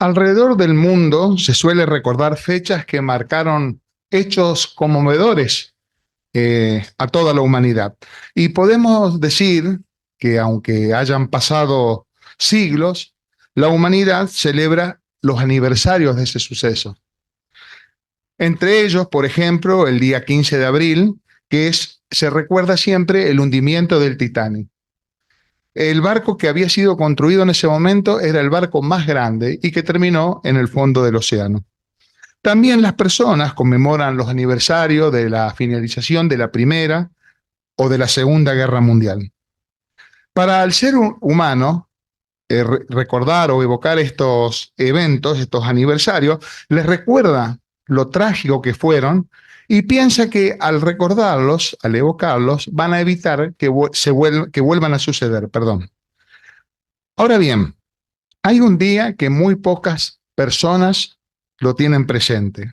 Alrededor del mundo se suele recordar fechas que marcaron hechos conmovedores a toda la humanidad. Y podemos decir que aunque hayan pasado siglos, la humanidad celebra los aniversarios de ese suceso. Entre ellos, por ejemplo, el día 15 de abril, se recuerda siempre el hundimiento del Titanic. El barco que había sido construido en ese momento era el barco más grande y que terminó en el fondo del océano. También las personas conmemoran los aniversarios de la finalización de la Primera o de la Segunda Guerra Mundial. Para el ser humano, recordar o evocar estos eventos, estos aniversarios, les recuerda lo trágico que fueron y piensa que al recordarlos, al evocarlos, van a evitar que vuelvan a suceder. Perdón. Ahora bien, hay un día que muy pocas personas lo tienen presente.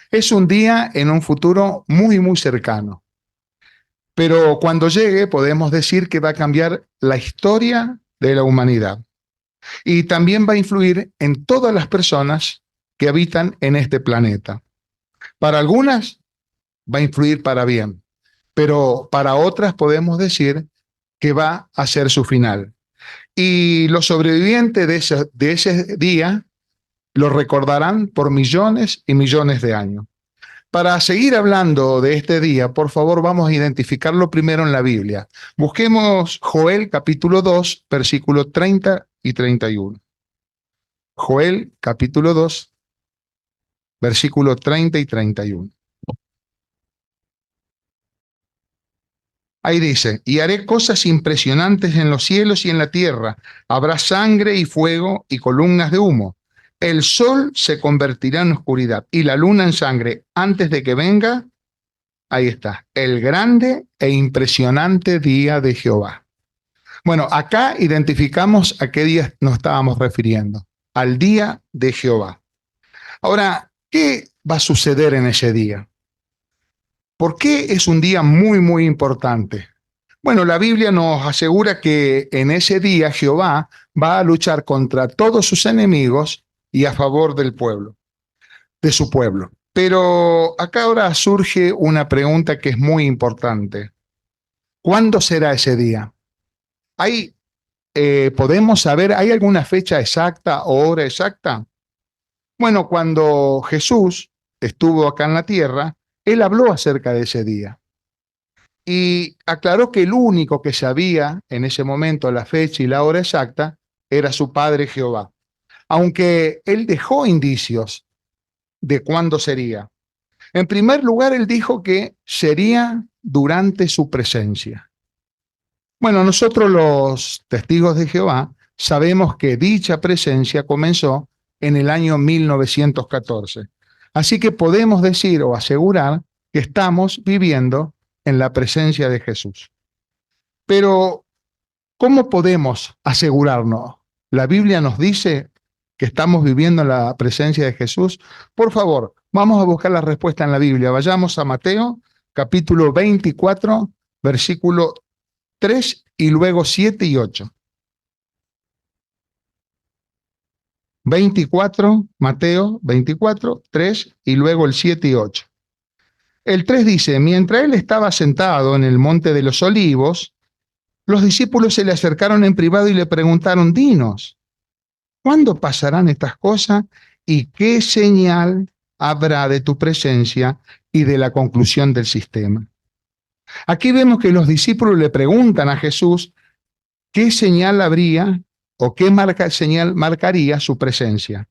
Es un día en un futuro muy, muy cercano. Pero cuando llegue podemos decir que va a cambiar la historia de la humanidad. Y también va a influir en todas las personas que habitan en este planeta. Para algunas va a influir para bien, pero para otras podemos decir que va a ser su final. Y los sobrevivientes de ese día lo recordarán por millones y millones de años. Para seguir hablando de este día, por favor, vamos a identificarlo primero en la Biblia. Busquemos Joel capítulo 2, versículos 30 y 31. Joel capítulo 2, versículos 30 y 31. Ahí dice, y haré cosas impresionantes en los cielos y en la tierra. Habrá sangre y fuego y columnas de humo. El sol se convertirá en oscuridad y la luna en sangre antes de que venga, ahí está, el grande e impresionante día de Jehová. Bueno, acá identificamos a qué día nos estábamos refiriendo, al día de Jehová. Ahora, ¿qué va a suceder en ese día? ¿Por qué es un día muy, muy importante? Bueno, la Biblia nos asegura que en ese día Jehová va a luchar contra todos sus enemigos y a favor del pueblo, de su pueblo. Pero acá ahora surge una pregunta que es muy importante. ¿Cuándo será ese día? ¿Podemos saber, hay alguna fecha exacta o hora exacta? Bueno, cuando Jesús estuvo acá en la tierra, él habló acerca de ese día y aclaró que el único que sabía en ese momento la fecha y la hora exacta era su Padre Jehová, aunque él dejó indicios de cuándo sería. En primer lugar, él dijo que sería durante su presencia. Bueno, nosotros los testigos de Jehová sabemos que dicha presencia comenzó en el año 1914. Así que podemos decir o asegurar que estamos viviendo en la presencia de Jesús. Pero, ¿cómo podemos asegurarnos? ¿La Biblia nos dice que estamos viviendo en la presencia de Jesús? Por favor, vamos a buscar la respuesta en la Biblia. Vayamos a Mateo, capítulo 24, versículo 3 y luego 7 y 8. 24, Mateo 24, 3 y luego el 7 y 8. El 3 dice, mientras él estaba sentado en el monte de los olivos, los discípulos se le acercaron en privado y le preguntaron, dinos, ¿cuándo pasarán estas cosas y qué señal habrá de tu presencia y de la conclusión del sistema? Aquí vemos que los discípulos le preguntan a Jesús qué señal habría o qué señal marcaría su presencia.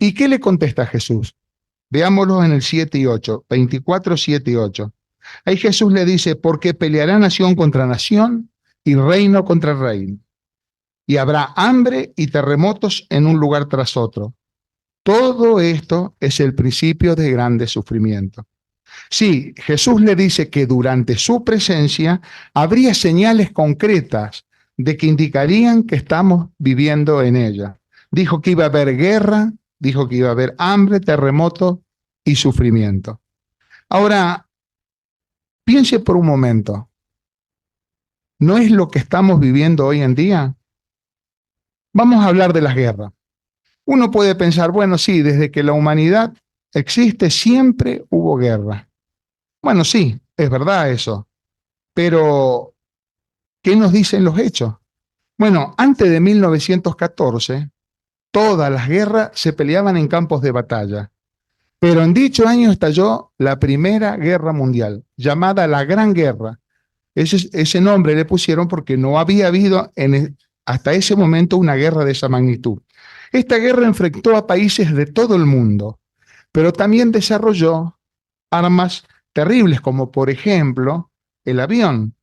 ¿Y qué le contesta Jesús? Veámoslo en el 7 y 8, 24, 7 y 8. Ahí Jesús le dice, porque peleará nación contra nación y reino contra reino. Y habrá hambre y terremotos en un lugar tras otro. Todo esto es el principio de grande sufrimiento. Sí, Jesús le dice que durante su presencia habría señales concretas de que indicarían que estamos viviendo en ella. Dijo que iba a haber guerra, dijo que iba a haber hambre, terremoto y sufrimiento. Ahora, piense por un momento, ¿no es lo que estamos viviendo hoy en día? Vamos a hablar de las guerras. Uno puede pensar, bueno, sí, desde que la humanidad existe siempre hubo guerra. Bueno, sí, es verdad eso, pero ¿qué nos dicen los hechos? Bueno, antes de 1914, todas las guerras se peleaban en campos de batalla, pero en dicho año estalló la Primera Guerra Mundial, llamada la Gran Guerra. Ese nombre le pusieron porque no había habido hasta ese momento una guerra de esa magnitud. Esta guerra enfrentó a países de todo el mundo, pero también desarrolló armas terribles, como por ejemplo el avión,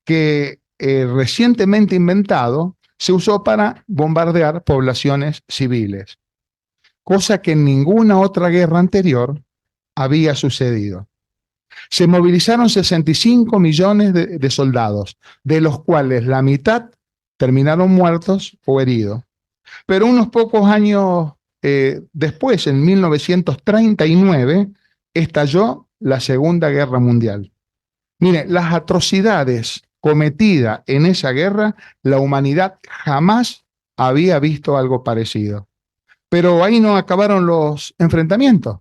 que recientemente inventado se usó para bombardear poblaciones civiles, cosa que en ninguna otra guerra anterior había sucedido. Se movilizaron 65 millones de soldados, de los cuales la mitad terminaron muertos o heridos. Pero unos pocos años después, en 1939, estalló la Segunda Guerra Mundial. Mire, las atrocidades cometidas en esa guerra, la humanidad jamás había visto algo parecido. Pero ahí no acabaron los enfrentamientos.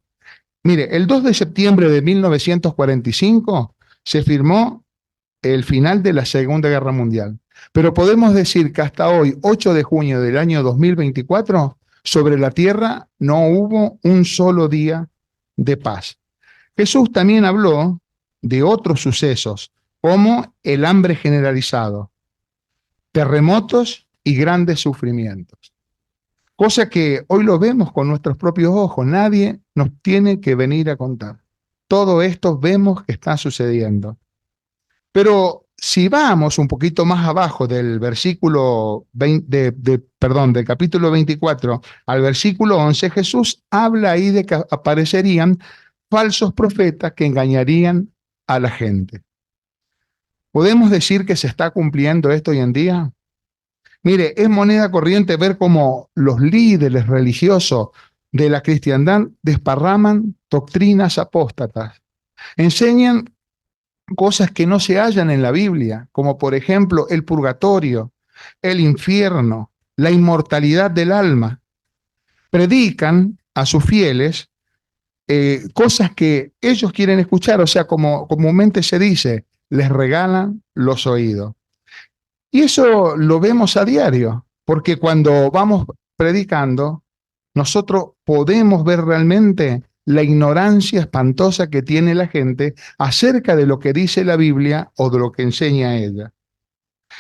Mire, el 2 de septiembre de 1945 se firmó el final de la Segunda Guerra Mundial. Pero podemos decir que hasta hoy, 8 de junio del año 2024, sobre la tierra no hubo un solo día de paz. Jesús también habló de otros sucesos, como el hambre generalizado, terremotos y grandes sufrimientos. Cosa que hoy lo vemos con nuestros propios ojos. Nadie nos tiene que venir a contar. Todo esto vemos que está sucediendo. Pero si vamos un poquito más abajo del versículo 20, del capítulo 24 al versículo 11, Jesús habla ahí de que aparecerían falsos profetas que engañarían a la gente. ¿Podemos decir que se está cumpliendo esto hoy en día? Mire, es moneda corriente ver cómo los líderes religiosos de la cristiandad desparraman doctrinas apóstatas. Enseñan cosas que no se hallan en la Biblia, como por ejemplo el purgatorio, el infierno, la inmortalidad del alma. Predican a sus fieles cosas que ellos quieren escuchar, o sea, como comúnmente se dice, les regalan los oídos. Y eso lo vemos a diario, porque cuando vamos predicando, nosotros podemos ver realmente la ignorancia espantosa que tiene la gente acerca de lo que dice la Biblia o de lo que enseña ella.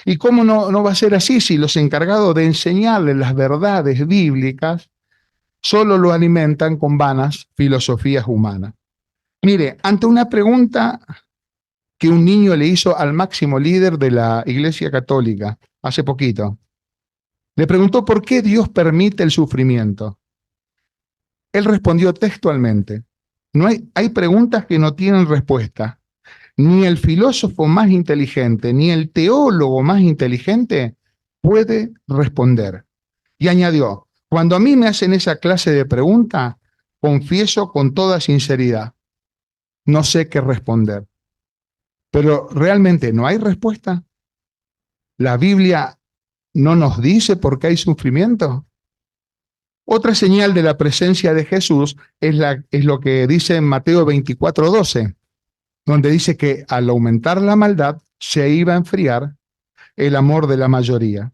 ¿Y cómo no va a ser así si los encargados de enseñarles las verdades bíblicas solo lo alimentan con vanas filosofías humanas? Mire, ante una pregunta que un niño le hizo al máximo líder de la Iglesia Católica hace poquito, le preguntó por qué Dios permite el sufrimiento. Él respondió textualmente: hay preguntas que no tienen respuesta. Ni el filósofo más inteligente, ni el teólogo más inteligente puede responder. Y añadió: cuando a mí me hacen esa clase de pregunta, confieso con toda sinceridad, no sé qué responder. Pero realmente no hay respuesta. La Biblia no nos dice por qué hay sufrimiento. Otra señal de la presencia de Jesús es lo que dice en Mateo 24:12, donde dice que al aumentar la maldad se iba a enfriar el amor de la mayoría.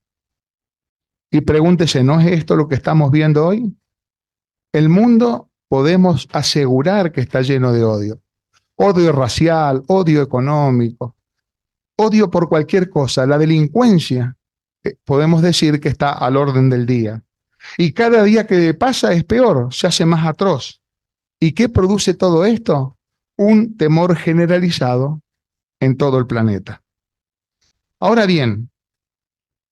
Y pregúntese, ¿no es esto lo que estamos viendo hoy? El mundo podemos asegurar que está lleno de odio. Odio racial, odio económico, odio por cualquier cosa. La delincuencia, podemos decir que está al orden del día. Y cada día que pasa es peor, se hace más atroz. ¿Y qué produce todo esto? Un temor generalizado en todo el planeta. Ahora bien,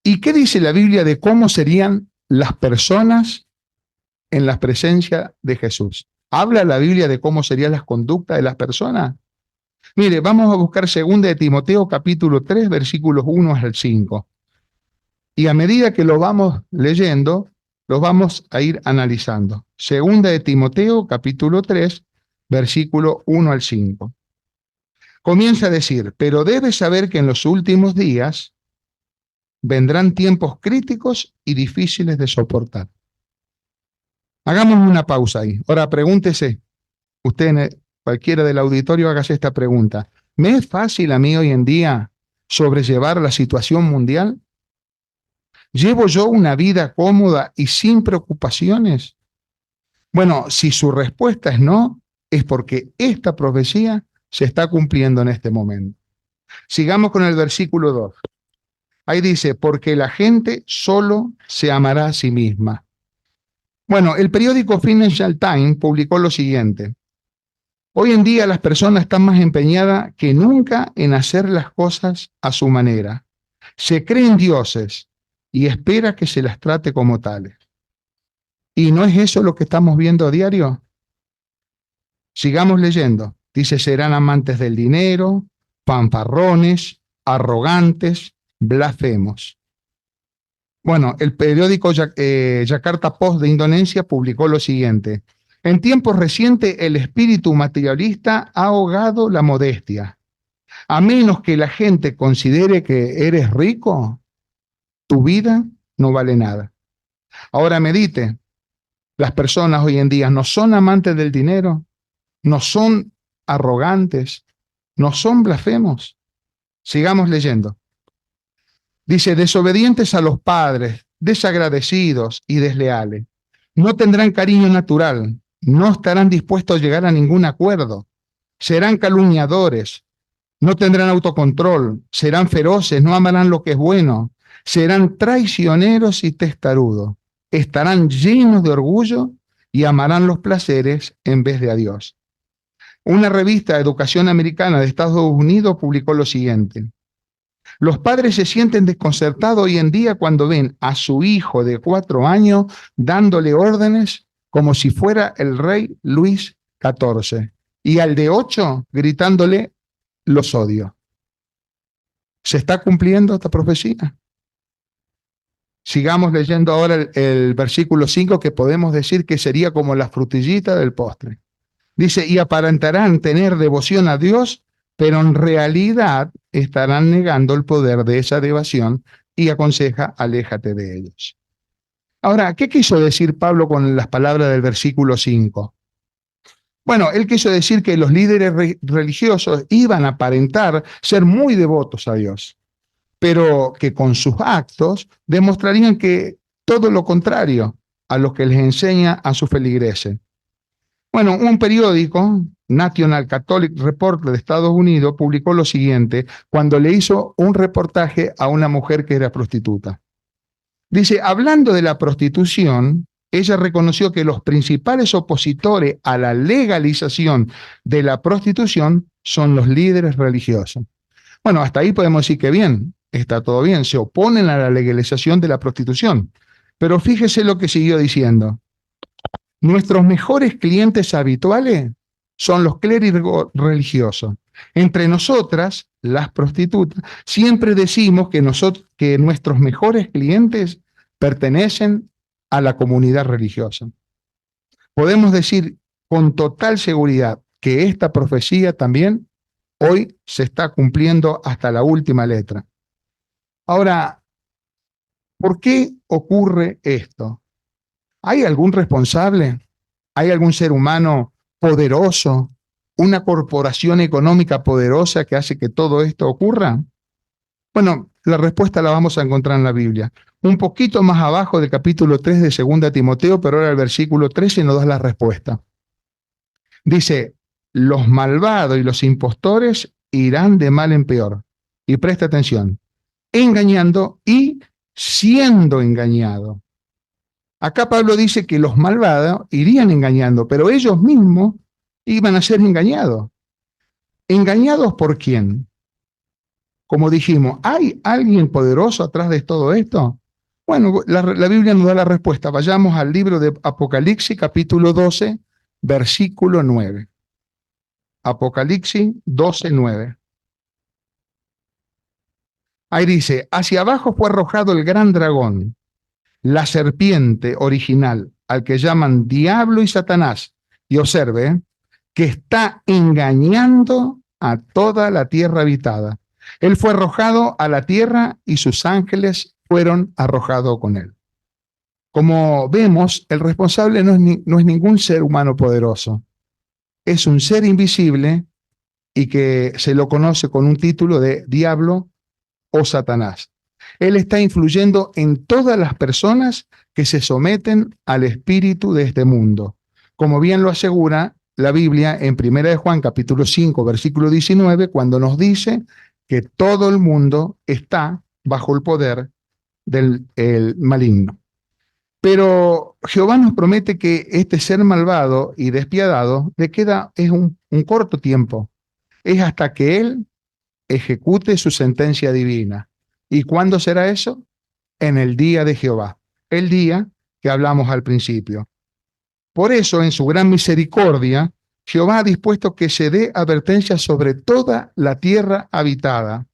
¿y qué dice la Biblia de cómo serían las personas en la presencia de Jesús? ¿Habla la Biblia de cómo serían las conductas de las personas? Mire, vamos a buscar 2 de Timoteo capítulo 3, versículos 1 al 5. Y a medida que lo vamos leyendo, los vamos a ir analizando. 2 de Timoteo capítulo 3, versículo 1 al 5. Comienza a decir: pero debes saber que en los últimos días vendrán tiempos críticos y difíciles de soportar. Hagamos una pausa ahí. Ahora pregúntese, usted, cualquiera del auditorio, hágase esta pregunta. ¿Me es fácil a mí hoy en día sobrellevar la situación mundial? ¿Llevo yo una vida cómoda y sin preocupaciones? Bueno, si su respuesta es no, es porque esta profecía se está cumpliendo en este momento. Sigamos con el versículo 2. Ahí dice, porque la gente solo se amará a sí misma. Bueno, el periódico Financial Times publicó lo siguiente. Hoy en día las personas están más empeñadas que nunca en hacer las cosas a su manera. Se creen dioses y espera que se las trate como tales. ¿Y no es eso lo que estamos viendo a diario? Sigamos leyendo. Dice, serán amantes del dinero, fanfarrones, arrogantes, blasfemos. Bueno, el periódico Jakarta Post de Indonesia publicó lo siguiente. En tiempos recientes, el espíritu materialista ha ahogado la modestia. A menos que la gente considere que eres rico, tu vida no vale nada. Ahora medite, las personas hoy en día no son amantes del dinero, no son arrogantes, no son blasfemos. Sigamos leyendo. Dice, desobedientes a los padres, desagradecidos y desleales. No tendrán cariño natural, no estarán dispuestos a llegar a ningún acuerdo. Serán calumniadores, no tendrán autocontrol, serán feroces, no amarán lo que es bueno, serán traicioneros y testarudos, estarán llenos de orgullo y amarán los placeres en vez de a Dios. Una revista de educación americana de Estados Unidos publicó lo siguiente. Los padres se sienten desconcertados hoy en día cuando ven a su hijo de 4 años dándole órdenes como si fuera el rey Luis XIV y al de 8 gritándole los odio. ¿Se está cumpliendo esta profecía? Sigamos leyendo ahora el versículo 5, que podemos decir que sería como la frutillita del postre. Dice, y aparentarán tener devoción a Dios, pero en realidad estarán negando el poder de esa devoción y aconseja, aléjate de ellos. Ahora, ¿qué quiso decir Pablo con las palabras del versículo 5? Bueno, él quiso decir que los líderes religiosos iban a aparentar ser muy devotos a Dios, pero que con sus actos demostrarían que todo lo contrario a lo que les enseña a sus feligreses. Bueno, un periódico, National Catholic Reporter de Estados Unidos, publicó lo siguiente cuando le hizo un reportaje a una mujer que era prostituta. Dice, hablando de la prostitución, ella reconoció que los principales opositores a la legalización de la prostitución son los líderes religiosos. Bueno, hasta ahí podemos decir que bien, está todo bien, se oponen a la legalización de la prostitución. Pero fíjese lo que siguió diciendo. Nuestros mejores clientes habituales son los clérigos religiosos. Entre nosotras, las prostitutas, siempre decimos que nuestros mejores clientes pertenecen a la comunidad religiosa. Podemos decir con total seguridad que esta profecía también hoy se está cumpliendo hasta la última letra. Ahora, ¿por qué ocurre esto? ¿Hay algún responsable? ¿Hay algún ser humano poderoso? ¿Una corporación económica poderosa que hace que todo esto ocurra? Bueno, la respuesta la vamos a encontrar en la Biblia. Un poquito más abajo del capítulo 3 de 2 Timoteo, pero ahora el versículo 13 nos da la respuesta. Dice, los malvados y los impostores irán de mal en peor. Y presta atención, engañando y siendo engañados. Acá Pablo dice que los malvados irían engañando, pero ellos mismos iban a ser engañados. ¿Engañados por quién? Como dijimos, ¿hay alguien poderoso atrás de todo esto? Bueno, la Biblia nos da la respuesta. Vayamos al libro de Apocalipsis, capítulo 12, versículo 9. Apocalipsis 12, 9. Ahí dice, hacia abajo fue arrojado el gran dragón, la serpiente original, al que llaman Diablo y Satanás, y observe, que está engañando a toda la tierra habitada. Él fue arrojado a la tierra y sus ángeles fueron arrojados con él. Como vemos, el responsable no es ningún ser humano poderoso. Es un ser invisible y que se lo conoce con un título de diablo o Satanás. Él está influyendo en todas las personas que se someten al espíritu de este mundo. Como bien lo asegura la Biblia en 1 de Juan capítulo 5, versículo 19, cuando nos dice que todo el mundo está bajo el poder del el maligno. Pero Jehová nos promete que este ser malvado y despiadado le queda es un corto tiempo. Es hasta que él ejecute su sentencia divina. ¿Y cuándo será eso? En el día de Jehová, el día que hablamos al principio. Por eso, en su gran misericordia, Jehová ha dispuesto que se dé advertencia sobre toda la tierra habitada.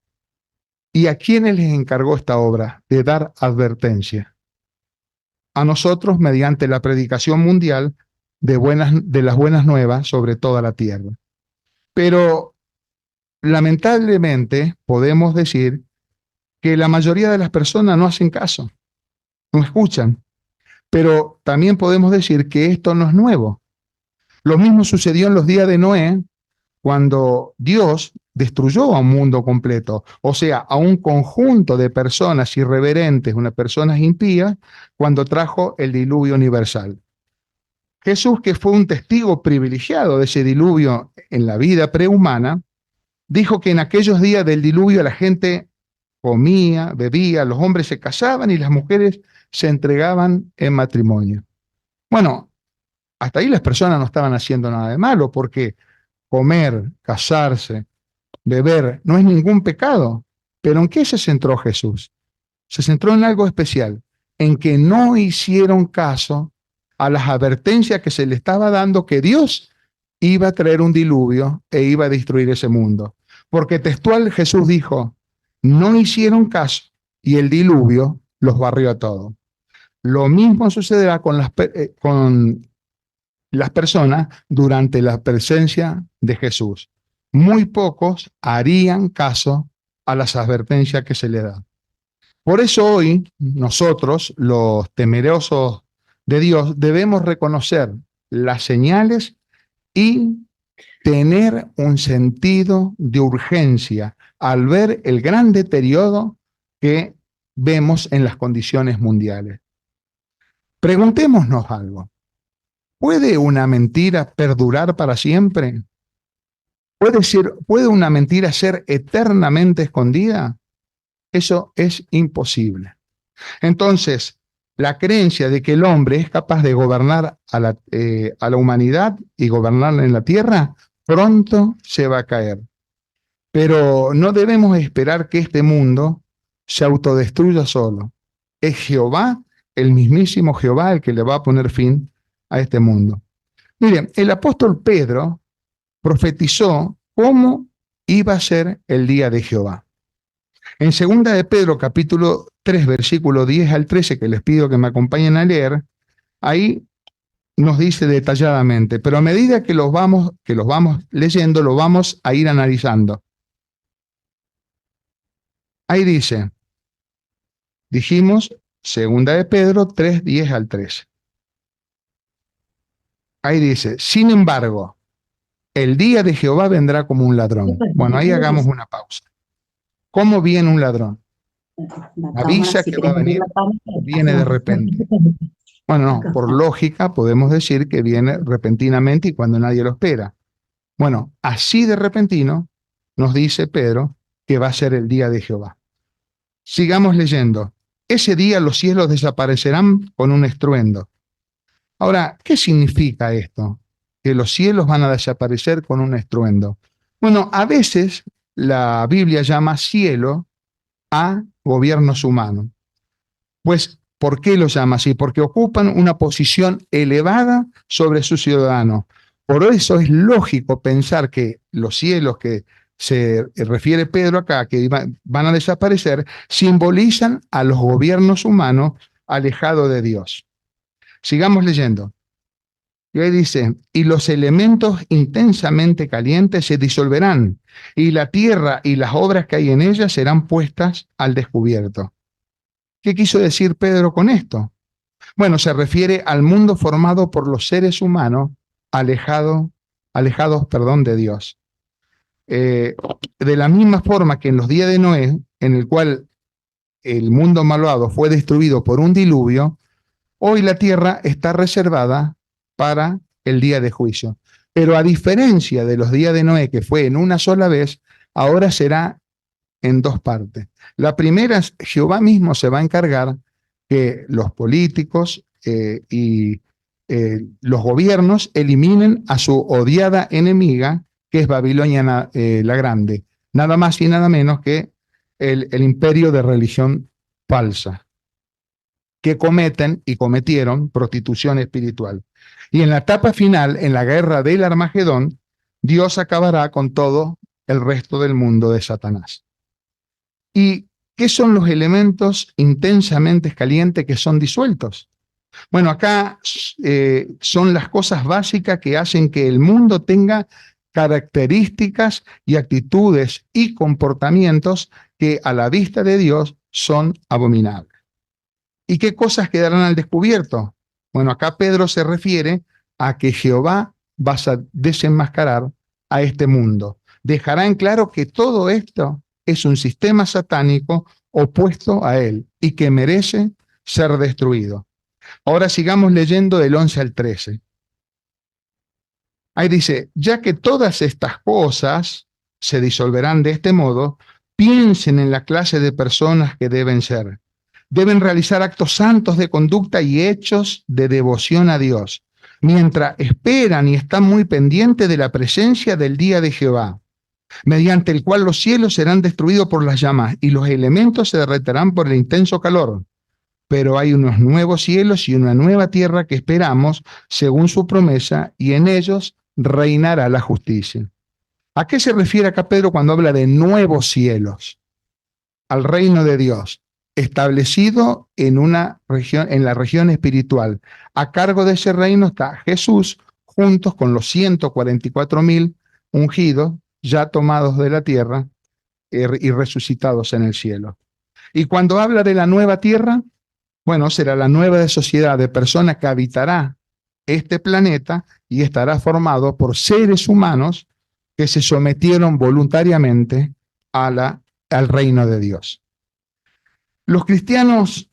¿Y a quiénes les encargó esta obra de dar advertencia? A nosotros mediante la predicación mundial de las buenas nuevas sobre toda la tierra. Pero lamentablemente podemos decir que la mayoría de las personas no hacen caso, no escuchan. Pero también podemos decir que esto no es nuevo. Lo mismo sucedió en los días de Noé, cuando Dios destruyó a un mundo completo, o sea, a un conjunto de personas irreverentes, unas personas impías, cuando trajo el diluvio universal. Jesús, que fue un testigo privilegiado de ese diluvio en la vida prehumana, dijo que en aquellos días del diluvio la gente comía, bebía, los hombres se casaban y las mujeres se entregaban en matrimonio. Bueno, hasta ahí las personas no estaban haciendo nada de malo, porque comer, casarse, beber no es ningún pecado. Pero ¿en qué se centró Jesús? Se centró en algo especial, en que no hicieron caso a las advertencias que se le estaba dando que Dios iba a traer un diluvio e iba a destruir ese mundo. Porque textual Jesús dijo, no hicieron caso y el diluvio los barrió a todos. Lo mismo sucederá con las personas durante la presencia de Jesús. Muy pocos harían caso a las advertencias que se le da. Por eso hoy nosotros, los temerosos de Dios, debemos reconocer las señales y tener un sentido de urgencia al ver el gran deterioro que vemos en las condiciones mundiales. Preguntémonos algo. ¿Puede una mentira perdurar para siempre? ¿Puede una mentira ser eternamente escondida? Eso es imposible. Entonces, la creencia de que el hombre es capaz de gobernar a la humanidad y gobernarla en la tierra, pronto se va a caer. Pero no debemos esperar que este mundo se autodestruya solo. Es Jehová, el mismísimo Jehová, el que le va a poner fin a este mundo. Miren, el apóstol Pedro profetizó cómo iba a ser el día de Jehová. En 2 de Pedro, capítulo 3, versículo 10 al 13, que les pido que me acompañen a leer, ahí nos dice detalladamente, pero a medida que los vamos leyendo, lo vamos a ir analizando. Ahí dice, dijimos, 2 de Pedro 3, 10 al 13. Ahí dice, sin embargo, el día de Jehová vendrá como un ladrón. Bueno, ahí hagamos una pausa. ¿Cómo viene un ladrón? Avisa que va a venir, viene de repente. Bueno, no, por lógica podemos decir que viene repentinamente y cuando nadie lo espera. Bueno, así de repentino nos dice Pedro que va a ser el día de Jehová. Sigamos leyendo. Ese día los cielos desaparecerán con un estruendo. Ahora, ¿qué significa esto? Que los cielos van a desaparecer con un estruendo. Bueno, a veces la Biblia llama cielo a gobiernos humanos. Pues, ¿por qué lo llama así? Porque ocupan una posición elevada sobre sus ciudadanos. Por eso es lógico pensar que los cielos que se refiere Pedro acá, que van a desaparecer, simbolizan a los gobiernos humanos alejados de Dios. Sigamos leyendo. Y ahí dice, y los elementos intensamente calientes se disolverán, y la tierra y las obras que hay en ella serán puestas al descubierto. ¿Qué quiso decir Pedro con esto? Bueno, se refiere al mundo formado por los seres humanos alejados, de Dios. De la misma forma que en los días de Noé, en el cual el mundo malvado fue destruido por un diluvio, hoy la tierra está reservada para el día de juicio. Pero a diferencia de los días de Noé, que fue en una sola vez, ahora será en dos partes. La primera es Jehová mismo se va a encargar que los políticos y los gobiernos eliminen a su odiada enemiga, que es Babilonia la Grande, nada más y nada menos que el imperio de religión falsa, que cometen y cometieron prostitución espiritual. Y en la etapa final, en la guerra del Armagedón, Dios acabará con todo el resto del mundo de Satanás. ¿Y qué son los elementos intensamente calientes que son disueltos? Bueno, acá son las cosas básicas que hacen que el mundo tenga características y actitudes y comportamientos que a la vista de Dios son abominables. ¿Y qué cosas quedarán al descubierto? Bueno, acá Pedro se refiere a que Jehová va a desenmascarar a este mundo. Dejará en claro que todo esto es un sistema satánico opuesto a él y que merece ser destruido. Ahora sigamos leyendo del 11 al 13. Ahí dice, ya que todas estas cosas se disolverán de este modo, piensen en la clase de personas que deben ser. Deben realizar actos santos de conducta y hechos de devoción a Dios, mientras esperan y están muy pendientes de la presencia del día de Jehová, mediante el cual los cielos serán destruidos por las llamas y los elementos se derretirán por el intenso calor. Pero hay unos nuevos cielos y una nueva tierra que esperamos según su promesa, y en ellos reinará la justicia. ¿A qué se refiere acá Pedro cuando habla de nuevos cielos? Al reino de Dios, establecido en una región, en la región espiritual. A cargo de ese reino está Jesús, juntos con los 144.000 ungidos, ya tomados de la tierra y resucitados en el cielo. Y cuando habla de la nueva tierra, bueno, será la nueva sociedad de personas que habitará este planeta y estará formado por seres humanos que se sometieron voluntariamente al reino de Dios. Los cristianos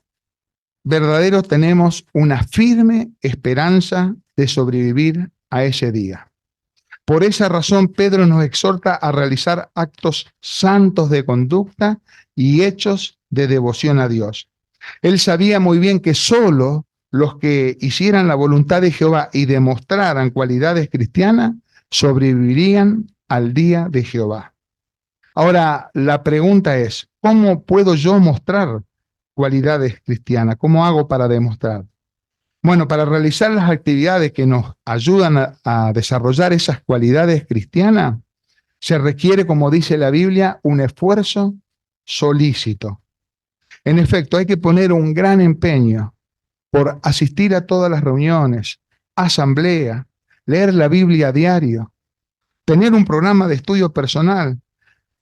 verdaderos tenemos una firme esperanza de sobrevivir a ese día. Por esa razón, Pedro nos exhorta a realizar actos santos de conducta y hechos de devoción a Dios. Él sabía muy bien que solo los que hicieran la voluntad de Jehová y demostraran cualidades cristianas sobrevivirían al día de Jehová. Ahora, la pregunta es, ¿cómo puedo yo mostrar cualidades cristianas? ¿Cómo hago para demostrar? Bueno, para realizar las actividades que nos ayudan a desarrollar esas cualidades cristianas, se requiere, como dice la Biblia, un esfuerzo solícito. En efecto, hay que poner un gran empeño por asistir a todas las reuniones, asamblea, leer la Biblia a diario, tener un programa de estudio personal,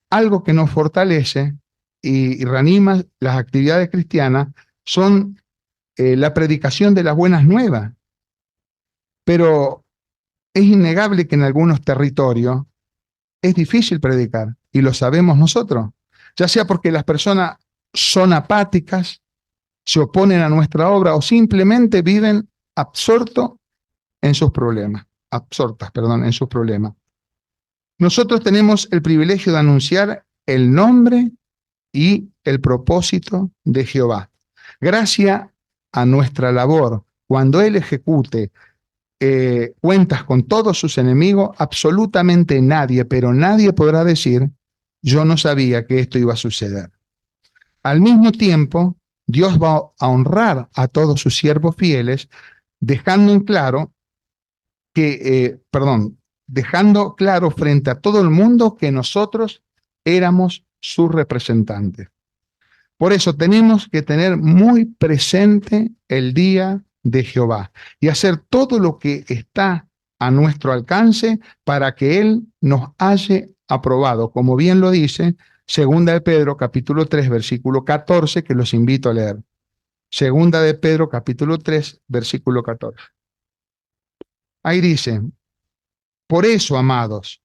algo que nos fortalece y reanima las actividades cristianas, son la predicación de las buenas nuevas. Pero es innegable que en algunos territorios es difícil predicar, y lo sabemos nosotros, ya sea porque las personas son apáticas, se oponen a nuestra obra o simplemente viven absortas en sus problemas. Nosotros tenemos el privilegio de anunciar el nombre y el propósito de Jehová. Gracias a nuestra labor, cuando Él ejecute cuentas con todos sus enemigos, absolutamente nadie, pero nadie podrá decir, yo no sabía que esto iba a suceder. Al mismo tiempo, Dios va a honrar a todos sus siervos fieles, dejando claro frente a todo el mundo que nosotros éramos sus representantes. Por eso tenemos que tener muy presente el día de Jehová y hacer todo lo que está a nuestro alcance para que Él nos haya aprobado, como bien lo dice Segunda de Pedro, capítulo 3, versículo 14, que los invito a leer. Segunda de Pedro, capítulo 3, versículo 14. Ahí dice, por eso, amados,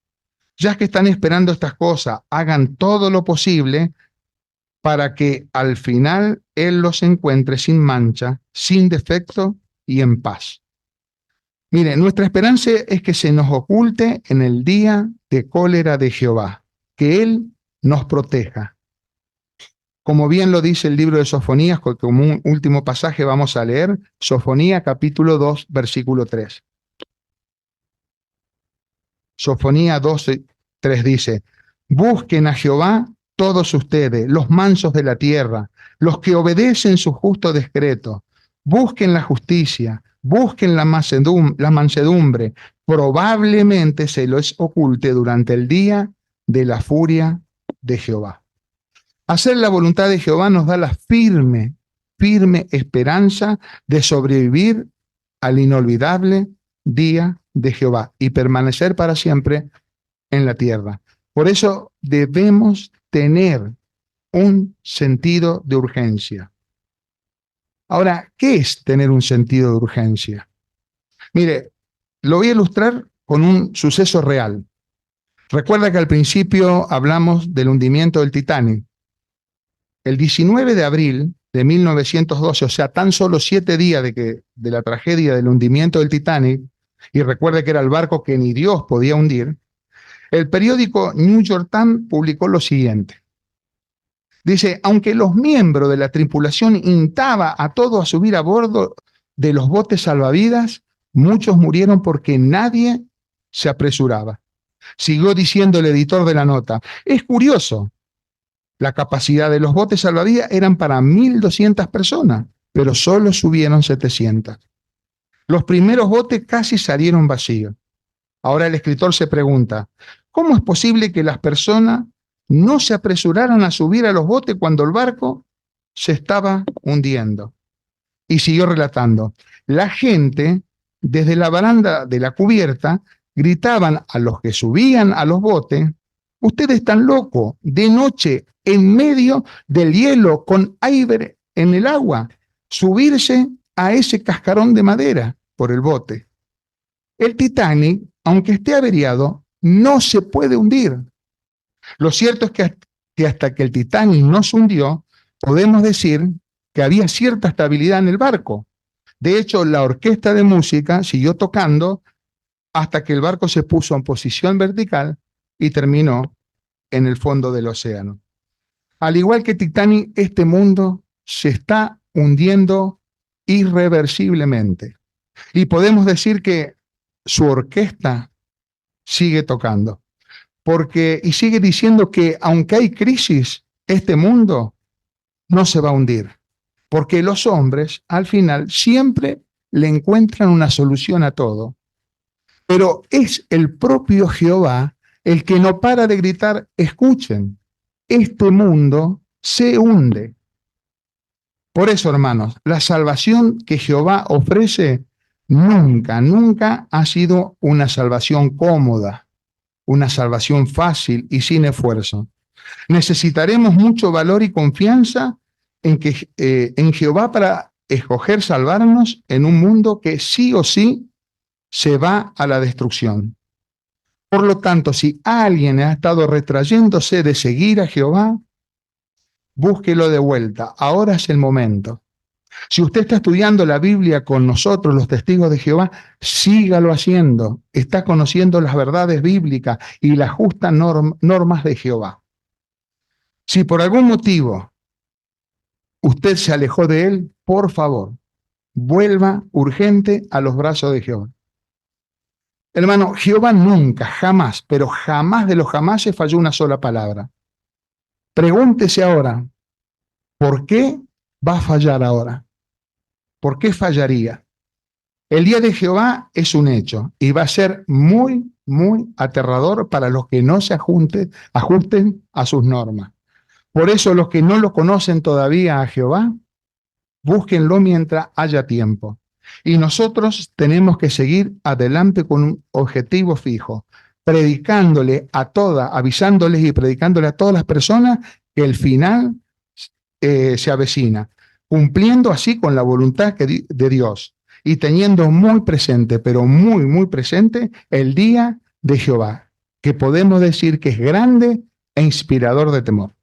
ya que están esperando estas cosas, hagan todo lo posible para que al final Él los encuentre sin mancha, sin defecto y en paz. Mire, nuestra esperanza es que se nos oculte en el día de cólera de Jehová, que Él nos proteja. Como bien lo dice el libro de Sofonías, como un último pasaje vamos a leer, Sofonía capítulo 2, versículo 3. Sofonía 12, 3 dice, busquen a Jehová todos ustedes, los mansos de la tierra, los que obedecen su justo decreto, busquen la justicia, busquen la mansedumbre, probablemente se les oculte durante el día de la furia de Jehová. Hacer la voluntad de Jehová nos da la firme esperanza de sobrevivir al inolvidable día de Jehová y permanecer para siempre en la tierra. Por eso debemos tener un sentido de urgencia. Ahora, ¿qué es tener un sentido de urgencia? Mire, lo voy a ilustrar con un suceso real. Recuerda que al principio hablamos del hundimiento del Titanic. El 19 de abril de 1912, o sea, tan solo 7 días de la tragedia del hundimiento del Titanic, y recuerde que era el barco que ni Dios podía hundir, el periódico New York Times publicó lo siguiente. Dice, aunque los miembros de la tripulación instaban a todos a subir a bordo de los botes salvavidas, muchos murieron porque nadie se apresuraba. Siguió diciendo el editor de la nota. Es curioso, la capacidad de los botes salvavidas eran para 1.200 personas, pero solo subieron 700. Los primeros botes casi salieron vacíos. Ahora el escritor se pregunta, ¿cómo es posible que las personas no se apresuraran a subir a los botes cuando el barco se estaba hundiendo? Y siguió relatando, la gente desde la baranda de la cubierta gritaban a los que subían a los botes, ustedes están locos, de noche, en medio del hielo, con aire en el agua, subirse a ese cascarón de madera por el bote. El Titanic, aunque esté averiado, no se puede hundir. Lo cierto es que hasta que el Titanic no se hundió, podemos decir que había cierta estabilidad en el barco. De hecho, la orquesta de música siguió tocando hasta que el barco se puso en posición vertical y terminó en el fondo del océano. Al igual que Titanic, este mundo se está hundiendo irreversiblemente. Y podemos decir que su orquesta sigue tocando. Y sigue diciendo que aunque hay crisis, este mundo no se va a hundir. Porque los hombres, al final, siempre le encuentran una solución a todo. Pero es el propio Jehová el que no para de gritar, escuchen, este mundo se hunde. Por eso, hermanos, la salvación que Jehová ofrece nunca ha sido una salvación cómoda, una salvación fácil y sin esfuerzo. Necesitaremos mucho valor y confianza en Jehová para escoger salvarnos en un mundo que sí o sí se va a la destrucción. Por lo tanto, si alguien ha estado retrayéndose de seguir a Jehová, búsquelo de vuelta. Ahora es el momento. Si usted está estudiando la Biblia con nosotros, los testigos de Jehová, sígalo haciendo. Está conociendo las verdades bíblicas y las justas normas de Jehová. Si por algún motivo usted se alejó de él, por favor, vuelva urgente a los brazos de Jehová. Hermano, Jehová nunca, jamás, pero jamás de los jamases falló una sola palabra. Pregúntese ahora, ¿por qué va a fallar ahora? ¿Por qué fallaría? El día de Jehová es un hecho y va a ser muy aterrador para los que no se ajusten a sus normas. Por eso los que no lo conocen todavía a Jehová, búsquenlo mientras haya tiempo. Y nosotros tenemos que seguir adelante con un objetivo fijo, avisándoles y predicándole a todas las personas que el final se avecina. cumpliendo así con la voluntad de Dios y teniendo muy presente, pero muy, muy presente, el día de Jehová, que podemos decir que es grande e inspirador de temor.